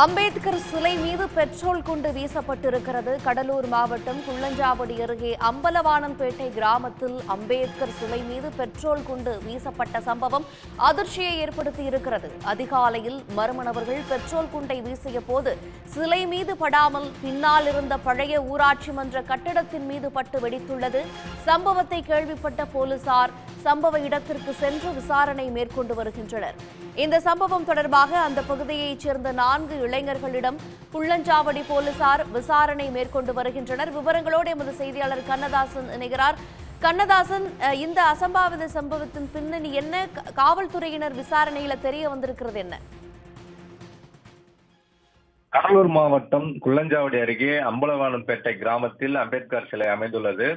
அம்பேத்கர் சிலை மீது பெட்ரோல் குண்டு வீசப்பட்டிருக்கிறது. கடலூர் மாவட்டம் குள்ளஞ்சாவடி அருகே அம்பலவானன்பேட்டை கிராமத்தில் அம்பேத்கர் சிலை மீது பெட்ரோல் குண்டு வீசப்பட்ட சம்பவம் அதிர்ச்சியை ஏற்படுத்தியிருக்கிறது. அதிகாலையில் மர்ம நபர்கள் பெட்ரோல் குண்டை வீசிய போது சிலை மீது படாமல் பின்னால் இருந்த பழைய ஊராட்சி மன்ற கட்டடத்தின் மீது பட்டு வெடித்துள்ளது. சம்பவத்தை கேள்விப்பட்ட போலீசார் சம்பவ இடத்திற்கு சென்று விசாரணை மேற்கொண்டு வருகின்றனர். இந்த சம்பவம் தொடர்பாக அந்த பகுதியைச் சேர்ந்த 4 இளைஞர்களிடம் குள்ளஞ்சாவடி போலீசார் விசாரணை மேற்கொண்டு வருகின்றனர். விவரங்களோடு எமது செய்தியாளர் கண்ணதாசன் இணைகிறார். கண்ணதாசன், இந்த அசம்பாவித சம்பவத்தின் பின்னணி என்ன? காவல்துறையினர் விசாரணையில தெரிய வந்திருக்கிறது என்ன? கடலூர் மாவட்டம் குள்ளஞ்சாவடி அருகே அம்பலவானன்பேட்டை கிராமத்தில் அம்பேத்கர் சிலை அமைந்துள்ளது.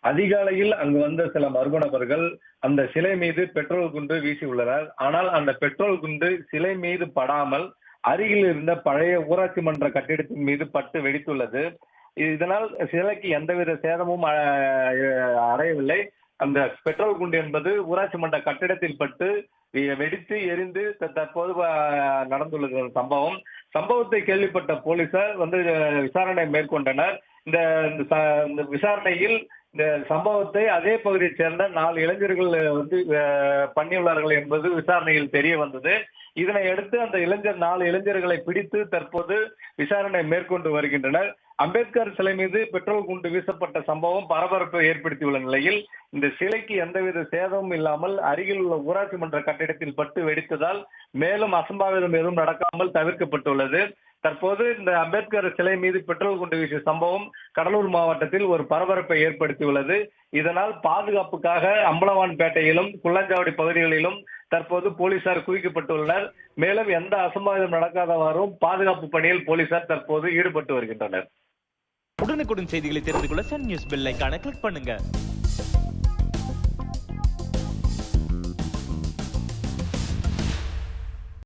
அதிகாலையில் அங்கு வந்த சில மர்ம நபர்கள் அந்த சிலை மீது பெட்ரோல் குண்டு வீசியுள்ளனர். ஆனால் அந்த பெட்ரோல் குண்டு சிலை மீது படாமல் அருகில் இருந்த பழைய ஊராட்சி மன்ற கட்டிடத்தின் மீது பட்டு வெடித்துள்ளது. இதனால் சிலைக்கு எந்தவித சேதமும் அடையவில்லை. அந்த பெட்ரோல் குண்டு என்பது ஊராட்சி மன்ற கட்டிடத்தில் பட்டு வெடித்து எரிந்து தற்போது நடந்துள்ளது சம்பவத்தை கேள்விப்பட்ட போலீசார் விசாரணை மேற்கொண்டனர். இந்த விசாரணையில் இந்த சம்பவத்தை அதே பகுதியைச் சேர்ந்த 4 இளைஞர்கள் பண்ணியுள்ளார்கள் என்பது விசாரணையில் தெரிய வந்தது. இதனை அடுத்து அந்த 4 இளைஞர்களை பிடித்து தற்போது விசாரணை மேற்கொண்டு வருகின்றனர். அம்பேத்கர் சிலை மீது பெட்ரோல் குண்டு வீசப்பட்ட சம்பவம் பரபரப்பை ஏற்படுத்தியுள்ள நிலையில் இந்த சிலைக்கு எந்தவித சேதமும் இல்லாமல் அருகில் உள்ள ஊராட்சி மன்ற கட்டிடத்தில் பட்டு வெடித்ததால் மேலும் அசம்பாவிதம் எதுவும் நடக்காமல் தவிர்க்கப்பட்டுள்ளது. தற்போது இந்த அம்பேத்கர் சிலை மீது பெட்ரோல் குண்டு வீசிய சம்பவம் கடலூர் மாவட்டத்தில் ஒரு பரபரப்பை ஏற்படுத்தியுள்ளது. இதனால் பாதுகாப்புக்காக அம்பலவான்பேட்டையிலும் குள்ளஞ்சாவடி பகுதிகளிலும் தற்போது போலீசார் குவிக்கப்பட்டுள்ளனர். மேலும் எந்த அசம்பாவிதம் நடக்காதவாறும் பாதுகாப்பு பணியில் போலீசார் தற்போது ஈடுபட்டு வருகின்றனர். உடனுக்குடன் செய்திகளை தெரிந்து கொள்ள சன் நியூஸ் பெல் ஐகானை கிளிக் பண்ணுங்க.